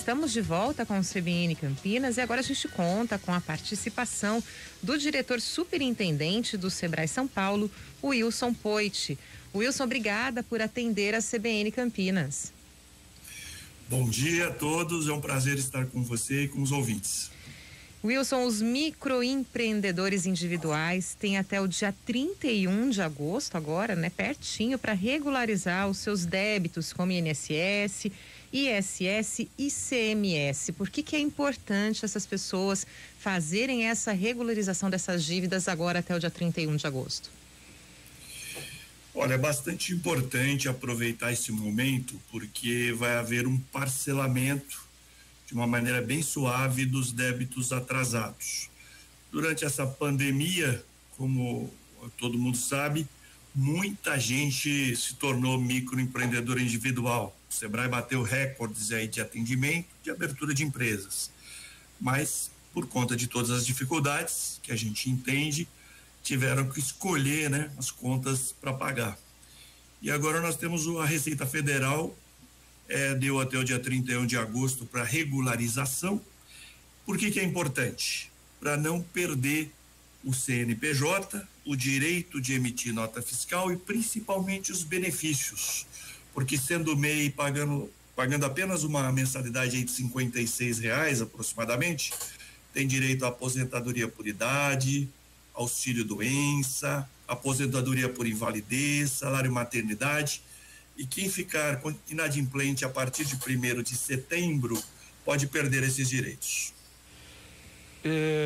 Estamos de volta com o CBN Campinas e agora a gente conta com a participação do diretor superintendente do Sebrae São Paulo, o Wilson Poit. Wilson, obrigada por atender a CBN Campinas. Bom dia a todos, é um prazer estar com você e com os ouvintes. Wilson, os microempreendedores individuais têm até o dia 31 de agosto, agora, né, pertinho, para regularizar os seus débitos como INSS, ISS e ICMS. Por que é importante essas pessoas fazerem essa regularização dessas dívidas agora até o dia 31 de agosto? Olha, é bastante importante aproveitar esse momento, porque vai haver um parcelamento de uma maneira bem suave dos débitos atrasados. Durante essa pandemia, como todo mundo sabe, muita gente se tornou microempreendedor individual. O Sebrae bateu recordes aí de atendimento, de abertura de empresas. Mas, por conta de todas as dificuldades que a gente entende, tiveram que escolher, né, as contas para pagar. E agora nós temos a Receita Federal deu até o dia 31 de agosto para regularização. Por que é importante? Para não perder o CNPJ, o direito de emitir nota fiscal e principalmente os benefícios, porque sendo MEI pagando apenas uma mensalidade aí de R$ 56 aproximadamente, tem direito à aposentadoria por idade, auxílio doença, aposentadoria por invalidez, salário maternidade. E quem ficar inadimplente a partir de 1º de setembro pode perder esses direitos.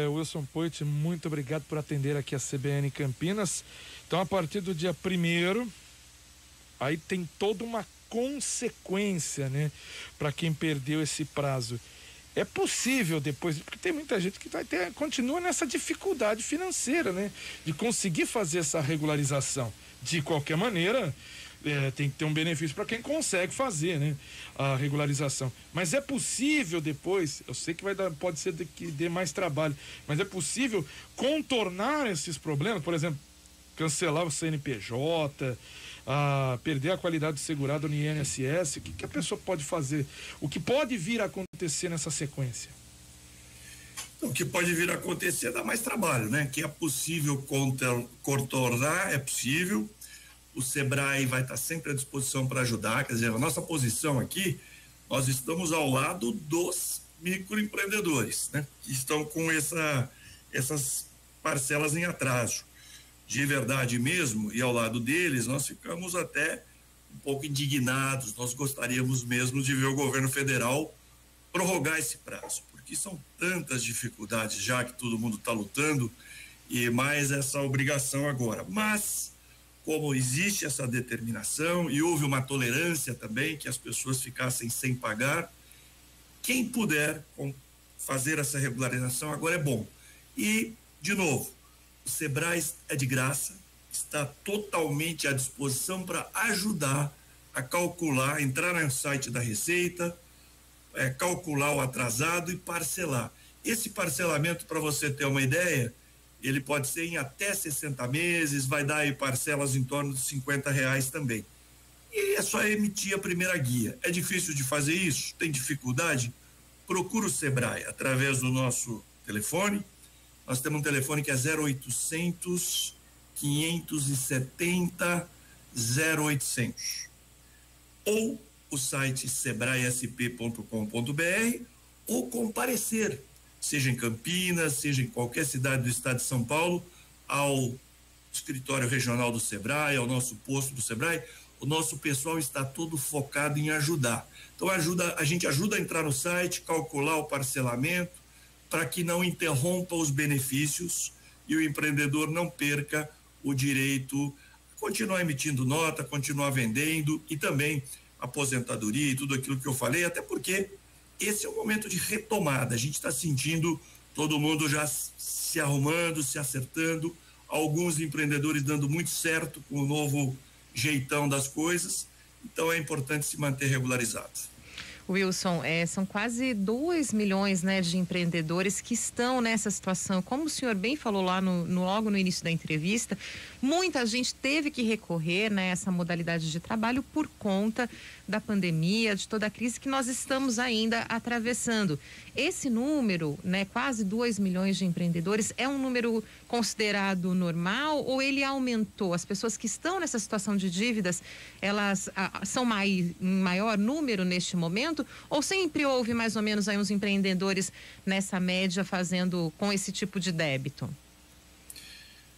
Wilson Poit, muito obrigado por atender aqui a CBN Campinas. Então, a partir do dia 1º, aí tem toda uma consequência, né, para quem perdeu esse prazo. É possível depois, porque tem muita gente que continua nessa dificuldade financeira, né, de conseguir fazer essa regularização. De qualquer maneira, tem que ter um benefício para quem consegue fazer, né, a regularização. Mas é possível depois, eu sei que pode ser que dê mais trabalho, mas é possível contornar esses problemas, por exemplo, cancelar o CNPJ, perder a qualidade de segurado no INSS. O que a pessoa pode fazer? O que pode vir a acontecer nessa sequência? O que pode vir a acontecer é dar mais trabalho, né? Que é possível contornar, é possível. O Sebrae vai estar sempre à disposição para ajudar. Quer dizer, a nossa posição aqui, nós estamos ao lado dos microempreendedores, né? Que estão com essas parcelas em atraso. De verdade mesmo, e ao lado deles, nós ficamos até um pouco indignados. Nós gostaríamos mesmo de ver o governo federal prorrogar esse prazo, porque são tantas dificuldades já que todo mundo está lutando, e mais essa obrigação agora. Mas, como existe essa determinação e houve uma tolerância também que as pessoas ficassem sem pagar, quem puder fazer essa regularização agora é bom. E, de novo, o Sebrae é de graça, está totalmente à disposição para ajudar a calcular, entrar no site da Receita, calcular o atrasado e parcelar. Esse parcelamento, para você ter uma ideia, ele pode ser em até 60 meses, vai dar aí parcelas em torno de R$ 50 também. E é só emitir a primeira guia. É difícil de fazer isso? Tem dificuldade? Procura o Sebrae através do nosso telefone. Nós temos um telefone que é 0800 570 0800. Ou o site sebraesp.com.br, ou comparecer, seja em Campinas, seja em qualquer cidade do estado de São Paulo, ao escritório regional do Sebrae, ao nosso posto do Sebrae. O nosso pessoal está todo focado em ajudar. Então a gente ajuda a entrar no site, calcular o parcelamento, para que não interrompa os benefícios e o empreendedor não perca o direito a continuar emitindo nota, continuar vendendo e também aposentadoria e tudo aquilo que eu falei, até porque esse é o momento de retomada. A gente está sentindo todo mundo já se arrumando, se acertando, alguns empreendedores dando muito certo com o novo jeitão das coisas, então é importante se manter regularizado. Wilson, são quase 2 milhões, né, de empreendedores que estão nessa situação. Como o senhor bem falou lá logo no início da entrevista, muita gente teve que recorrer, né, a essa modalidade de trabalho por conta da pandemia, de toda a crise que nós estamos ainda atravessando. Esse número, né, quase 2 milhões de empreendedores, é um número considerado normal ou ele aumentou? As pessoas que estão nessa situação de dívidas, elas são em maior número neste momento? Ou sempre houve mais ou menos aí uns empreendedores nessa média fazendo com esse tipo de débito?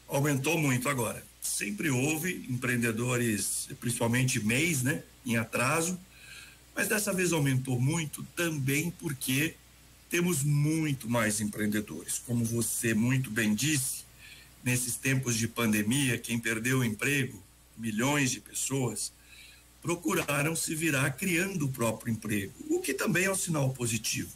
Aumentou muito agora. Sempre houve empreendedores, principalmente MEIs, né, em atraso, mas dessa vez aumentou muito também porque temos muito mais empreendedores. Como você muito bem disse, nesses tempos de pandemia, quem perdeu o emprego, milhões de pessoas, procuraram se virar criando o próprio emprego, o que também é um sinal positivo.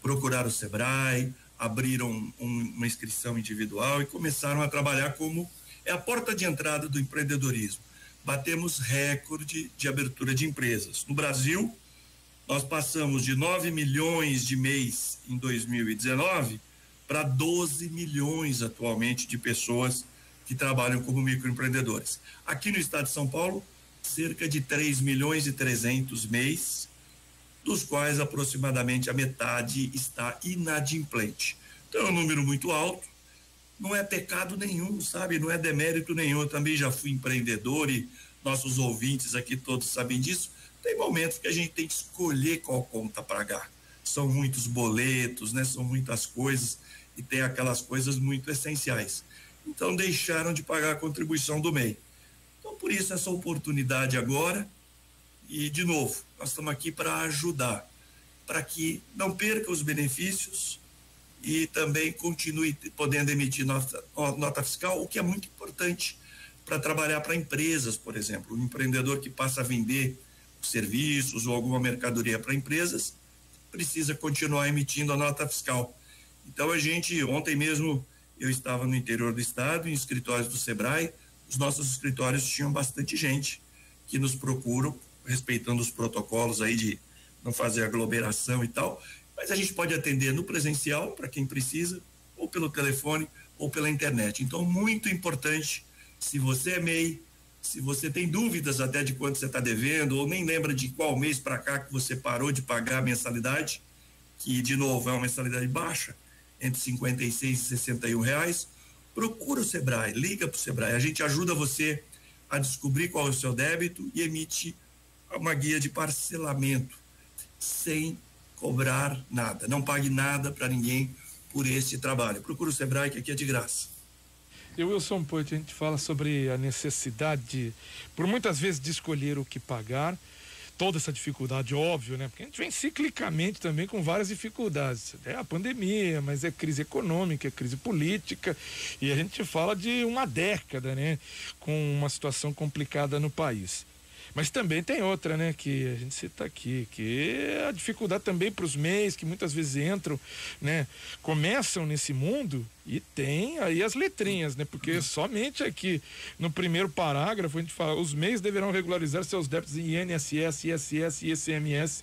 Procuraram o Sebrae, abriram uma inscrição individual e começaram a trabalhar como é a porta de entrada do empreendedorismo. Batemos recorde de abertura de empresas. No Brasil, nós passamos de 9 milhões de MEIs em 2019 para 12 milhões atualmente de pessoas que trabalham como microempreendedores. Aqui no estado de São Paulo, cerca de 3 milhões e 300 MEIs, dos quais aproximadamente a metade está inadimplente. Então é um número muito alto. Não é pecado nenhum, sabe? Não é demérito nenhum. Eu também já fui empreendedor e nossos ouvintes aqui todos sabem disso. Tem momentos que a gente tem que escolher qual conta pagar. São muitos boletos, né? São muitas coisas e tem aquelas coisas muito essenciais. Então deixaram de pagar a contribuição do MEI. Então por isso essa oportunidade agora e de novo, nós estamos aqui para ajudar, para que não perca os benefícios e também continue podendo emitir nota fiscal, o que é muito importante para trabalhar para empresas, por exemplo. O empreendedor que passa a vender serviços ou alguma mercadoria para empresas precisa continuar emitindo a nota fiscal. Então ontem mesmo eu estava no interior do estado, em escritórios do Sebrae, os nossos escritórios tinham bastante gente que nos procuram, respeitando os protocolos aí de não fazer aglomeração e tal, mas a gente pode atender no presencial para quem precisa, ou pelo telefone, ou pela internet. Então, muito importante, se você é MEI, se você tem dúvidas até de quanto você está devendo, ou nem lembra de qual mês para cá que você parou de pagar a mensalidade, que de novo é uma mensalidade baixa, entre 56 e 61 reais, procura o Sebrae, liga para o Sebrae, a gente ajuda você a descobrir qual é o seu débito e emite uma guia de parcelamento, sem cobrar nada, não pague nada para ninguém por esse trabalho. Procura o Sebrae, que aqui é de graça. E Wilson Poit, a gente fala sobre a necessidade, por muitas vezes, de escolher o que pagar, toda essa dificuldade, óbvio, né? Porque a gente vem ciclicamente também com várias dificuldades. É a pandemia, mas é crise econômica, é crise política, e a gente fala de uma década, né? Com uma situação complicada no país. Mas também tem outra, né, que a gente cita aqui, que é a dificuldade também para os MEIs, que muitas vezes entram, né, começam nesse mundo e tem aí as letrinhas, né, porque somente aqui no primeiro parágrafo a gente fala, os MEIs deverão regularizar seus débitos em INSS, ISS e ICMS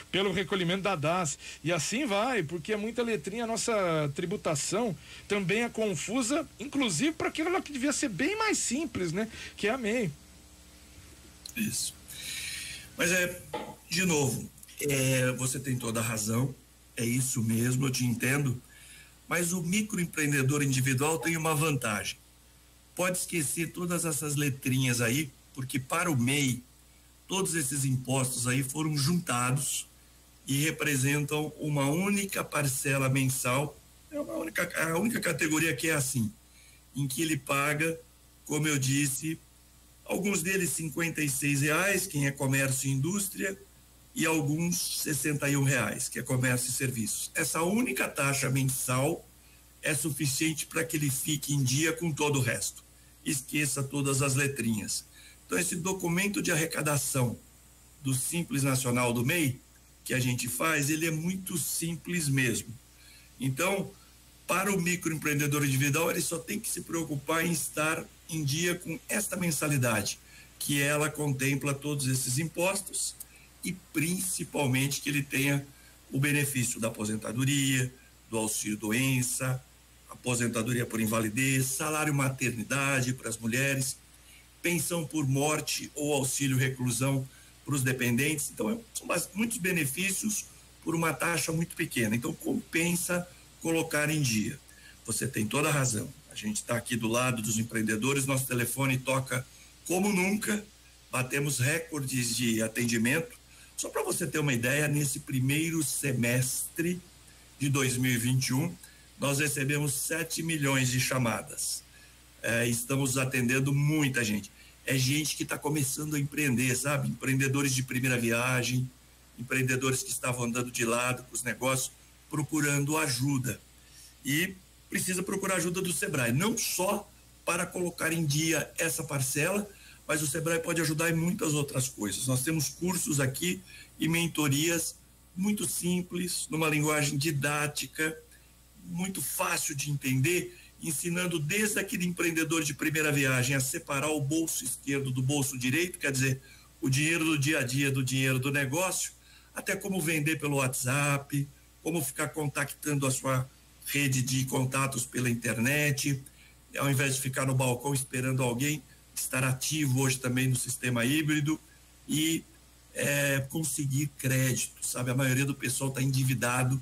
pelo recolhimento da DAS, e assim vai, porque é muita letrinha, a nossa tributação também é confusa, inclusive para aquilo que devia ser bem mais simples, né, que é a MEI. Isso. Mas de novo, você tem toda a razão, é isso mesmo, eu te entendo, mas o microempreendedor individual tem uma vantagem. Pode esquecer todas essas letrinhas aí, porque para o MEI, todos esses impostos aí foram juntados e representam uma única parcela mensal, a única categoria que é assim, em que ele paga, como eu disse, alguns deles R$ 56, quem é comércio e indústria, e alguns R$ 61, que é comércio e serviços. Essa única taxa mensal é suficiente para que ele fique em dia com todo o resto. Esqueça todas as letrinhas. Então, esse documento de arrecadação do Simples Nacional do MEI, que a gente faz, ele é muito simples mesmo. Então, para o microempreendedor individual, ele só tem que se preocupar em estar em dia com esta mensalidade, que ela contempla todos esses impostos e principalmente que ele tenha o benefício da aposentadoria, do auxílio doença, aposentadoria por invalidez, salário maternidade para as mulheres, pensão por morte ou auxílio reclusão para os dependentes. Então, são muitos benefícios por uma taxa muito pequena. Então, compensa colocar em dia. Você tem toda a razão. A gente está aqui do lado dos empreendedores, nosso telefone toca como nunca, batemos recordes de atendimento. Só para você ter uma ideia, nesse primeiro semestre de 2021, nós recebemos 7 milhões de chamadas. Estamos atendendo muita gente. É gente que está começando a empreender, sabe? Empreendedores de primeira viagem, empreendedores que estavam andando de lado com os negócios, procurando ajuda. E precisa procurar ajuda do Sebrae, não só para colocar em dia essa parcela, mas o Sebrae pode ajudar em muitas outras coisas. Nós temos cursos aqui e mentorias muito simples, numa linguagem didática, muito fácil de entender, ensinando desde aquele empreendedor de primeira viagem a separar o bolso esquerdo do bolso direito, quer dizer, o dinheiro do dia a dia do dinheiro do negócio, até como vender pelo WhatsApp, como ficar contactando a sua rede de contatos pela internet, ao invés de ficar no balcão esperando alguém, estar ativo hoje também no sistema híbrido e conseguir crédito, sabe? A maioria do pessoal está endividado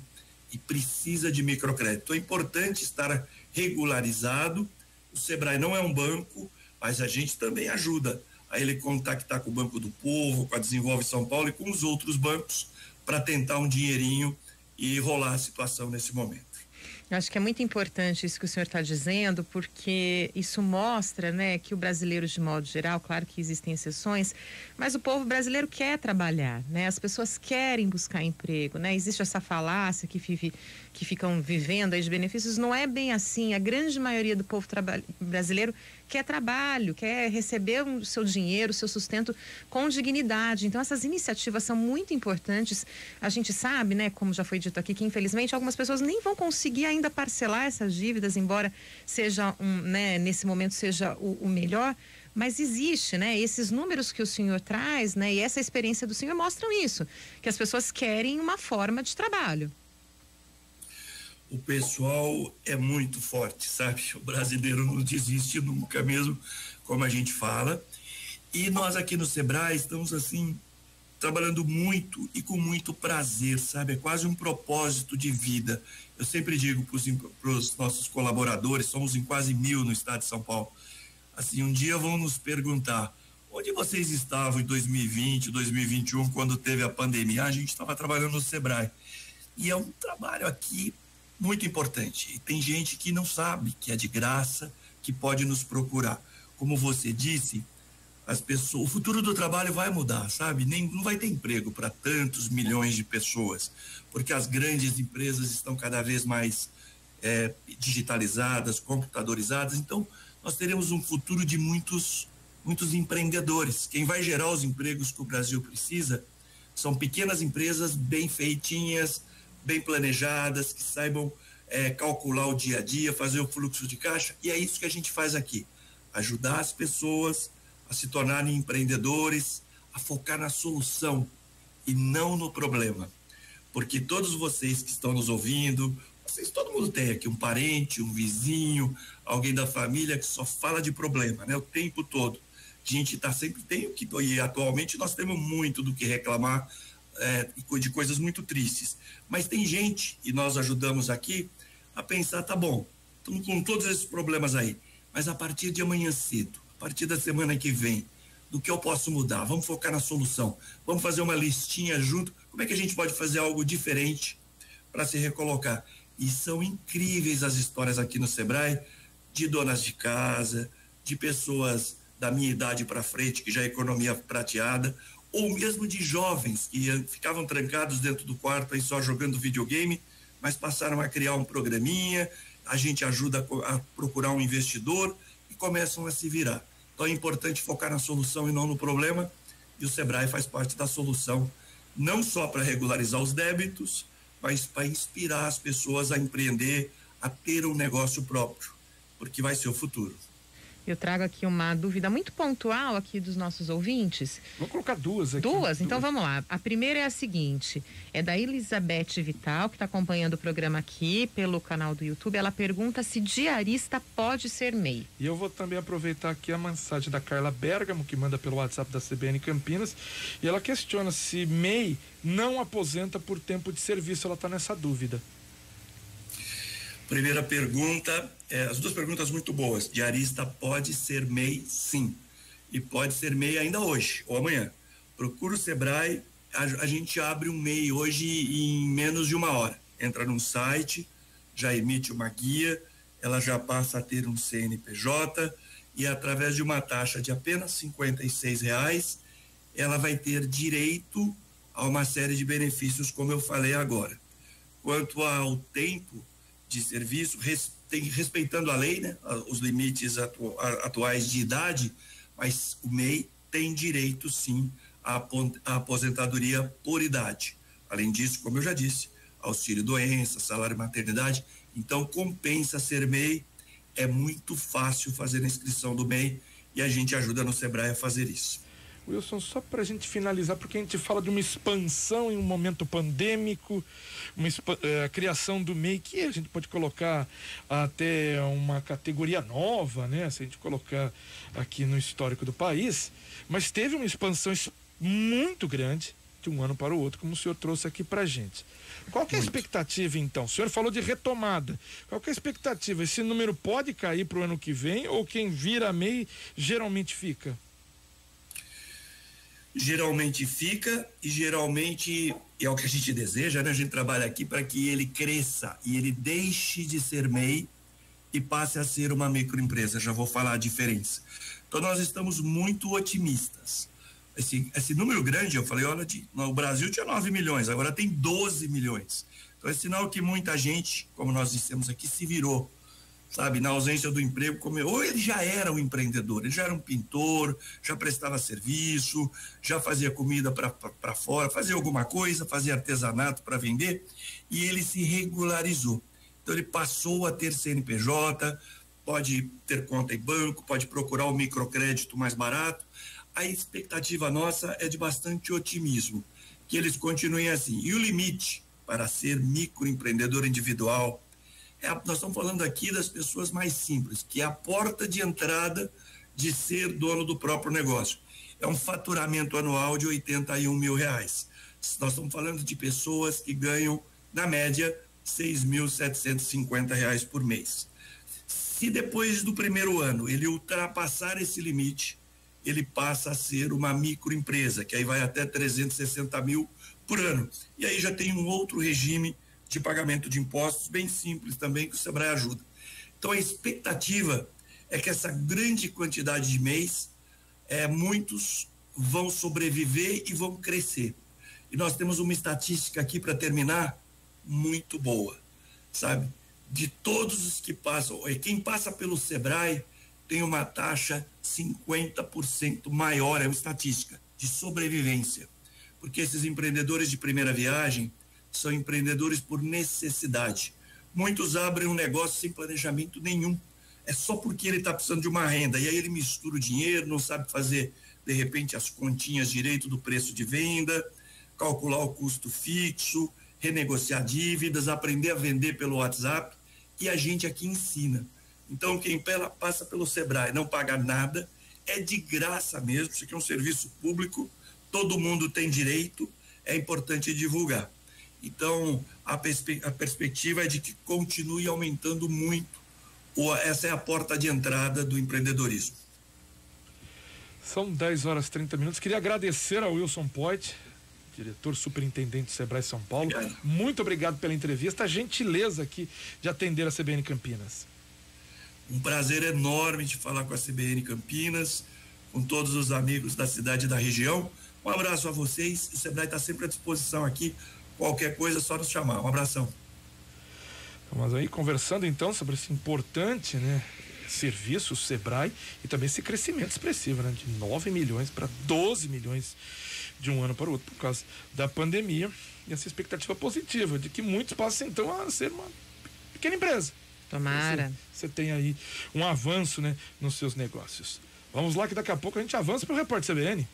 e precisa de microcrédito. Então é importante estar regularizado. O Sebrae não é um banco, mas a gente também ajuda a ele contactar com o Banco do Povo, com a Desenvolve São Paulo e com os outros bancos para tentar um dinheirinho e rolar a situação nesse momento. Eu acho que é muito importante isso que o senhor está dizendo, porque isso mostra, né, que o brasileiro, de modo geral, claro que existem exceções, mas o povo brasileiro quer trabalhar, né? As pessoas querem buscar emprego, né? Existe essa falácia que ficam vivendo aí de benefícios, não é bem assim. A grande maioria do povo brasileiro quer trabalho, quer receber o seu dinheiro, o seu sustento com dignidade. Então, essas iniciativas são muito importantes. A gente sabe, né, como já foi dito aqui, que infelizmente algumas pessoas nem vão conseguir ainda parcelar essas dívidas, embora seja nesse momento seja o melhor, mas existe, né? Esses números que o senhor traz, né? E essa experiência do senhor mostram isso, que as pessoas querem uma forma de trabalho. O pessoal é muito forte, sabe? O brasileiro não desiste nunca mesmo, como a gente fala. E nós aqui no Sebrae estamos assim trabalhando muito e com muito prazer, sabe? É quase um propósito de vida. Eu sempre digo para os nossos colaboradores, somos em quase 1.000 no estado de São Paulo. Assim, um dia vão nos perguntar: onde vocês estavam em 2020, 2021, quando teve a pandemia? A gente estava trabalhando no Sebrae. E é um trabalho aqui muito importante. E tem gente que não sabe que é de graça, que pode nos procurar. Como você disse, as pessoas, o futuro do trabalho vai mudar, sabe? Não vai ter emprego para tantos milhões de pessoas, porque as grandes empresas estão cada vez mais digitalizadas, computadorizadas. Então, nós teremos um futuro de muitos empreendedores. Quem vai gerar os empregos que o Brasil precisa são pequenas empresas bem feitinhas, bem planejadas, que saibam calcular o dia a dia, fazer o fluxo de caixa, e é isso que a gente faz aqui: ajudar as pessoas a se tornarem empreendedores, a focar na solução e não no problema. Porque todos vocês que estão nos ouvindo, todo mundo tem aqui um parente, um vizinho, alguém da família que só fala de problema, né? O tempo todo. A gente e atualmente nós temos muito do que reclamar, de coisas muito tristes, mas tem gente, e nós ajudamos aqui a pensar: tá bom, estamos com todos esses problemas aí, mas a partir de amanhã cedo, a partir da semana que vem, do que eu posso mudar? Vamos focar na solução, vamos fazer uma listinha junto, como é que a gente pode fazer algo diferente para se recolocar? E são incríveis as histórias aqui no Sebrae, de donas de casa, de pessoas da minha idade para frente, que já é economia prateada, ou mesmo de jovens que ficavam trancados dentro do quarto aí só jogando videogame, mas passaram a criar um programinha, a gente ajuda a procurar um investidor e começam a se virar. Então é importante focar na solução e não no problema, e o Sebrae faz parte da solução, não só para regularizar os débitos, mas para inspirar as pessoas a empreender, a ter um negócio próprio, porque vai ser o futuro. Eu trago aqui uma dúvida muito pontual aqui dos nossos ouvintes. Vou colocar duas aqui. Duas? Então vamos lá. A primeira é a seguinte, é da Elizabeth Vital, que está acompanhando o programa aqui pelo canal do YouTube. Ela pergunta se diarista pode ser MEI. E eu vou também aproveitar aqui a mensagem da Carla Bergamo, que manda pelo WhatsApp da CBN Campinas, e ela questiona se MEI não aposenta por tempo de serviço. Ela está nessa dúvida. Primeira pergunta, as duas perguntas muito boas. Diarista pode ser MEI, sim. E pode ser MEI ainda hoje ou amanhã. Procura o Sebrae, a gente abre um MEI hoje em menos de 1 hora. Entra num site, já emite uma guia, ela já passa a ter um CNPJ e através de uma taxa de apenas R$56, ela vai ter direito a uma série de benefícios, como eu falei agora. Quanto ao tempo de serviço, respeitando a lei, né, os limites atuais de idade, mas o MEI tem direito sim à aposentadoria por idade. Além disso, como eu já disse, auxílio doença, salário maternidade, então compensa ser MEI, é muito fácil fazer a inscrição do MEI e a gente ajuda no Sebrae a fazer isso. Wilson, só para a gente finalizar, porque a gente fala de uma expansão em um momento pandêmico, a criação do MEI, que a gente pode colocar até uma categoria nova, né? Se a gente colocar aqui no histórico do país, mas teve uma expansão muito grande de um ano para o outro, como o senhor trouxe aqui para a gente. Qual que é a expectativa, então? O senhor falou de retomada. Qual que é a expectativa? Esse número pode cair para o ano que vem ou quem vira MEI geralmente fica? Geralmente fica e geralmente é o que a gente deseja, né? A gente trabalha aqui para que ele cresça e ele deixe de ser MEI e passe a ser uma microempresa. Já vou falar a diferença. Então nós estamos muito otimistas. Esse número grande, eu falei, olha, no Brasil tinha 9 milhões, agora tem 12 milhões. Então é sinal que muita gente, como nós dissemos aqui, se virou, sabe, na ausência do emprego, ou ele já era um empreendedor, ele já era um pintor, já prestava serviço, já fazia comida para fora, fazia alguma coisa, fazia artesanato para vender, e ele se regularizou. Então ele passou a ter CNPJ, pode ter conta em banco, pode procurar o microcrédito mais barato. A expectativa nossa é de bastante otimismo, que eles continuem assim. E o limite para ser microempreendedor individual, nós estamos falando aqui das pessoas mais simples, que é a porta de entrada de ser dono do próprio negócio. É um faturamento anual de R$81 mil. Nós estamos falando de pessoas que ganham, na média, R$6.750 por mês. Se depois do primeiro ano ele ultrapassar esse limite, ele passa a ser uma microempresa, que aí vai até 360 mil por ano. E aí já tem um outro regime de pagamento de impostos bem simples também, que o Sebrae ajuda. Então a expectativa é que essa grande quantidade de MEIs, muitos vão sobreviver e vão crescer. E nós temos uma estatística aqui para terminar muito boa, sabe? De todos os que passam, quem passa pelo Sebrae tem uma taxa 50% maior, é uma estatística de sobrevivência, porque esses empreendedores de primeira viagem são empreendedores por necessidade. Muitos abrem um negócio sem planejamento nenhum, é só porque ele está precisando de uma renda, e aí ele mistura o dinheiro, não sabe fazer de repente as continhas direito do preço de venda, calcular o custo fixo, renegociar dívidas, aprender a vender pelo WhatsApp, e a gente aqui ensina. Então quem passa pelo Sebrae não paga nada, é de graça mesmo, isso aqui é um serviço público, todo mundo tem direito, é importante divulgar. Então a perspectiva é de que continue aumentando muito, essa é a porta de entrada do empreendedorismo. São 10h30. Queria agradecer ao Wilson Poit, diretor superintendente do Sebrae São Paulo. Obrigado. Muito obrigado pela entrevista, a gentileza aqui de atender a CBN Campinas. Um prazer enorme de falar com a CBN Campinas, com todos os amigos da cidade e da região. Um abraço a vocês, o Sebrae está sempre à disposição aqui, qualquer coisa é só nos chamar. Um abração. Mas aí conversando então sobre esse importante, né, serviço, o Sebrae, e também esse crescimento expressivo, né, de 9 milhões para 12 milhões de um ano para o outro por causa da pandemia, e essa expectativa positiva de que muitos passem então a ser uma pequena empresa, Tomara. Você tem aí um avanço, né, nos seus negócios. Vamos lá que daqui a pouco a gente avança para o Repórter CBN.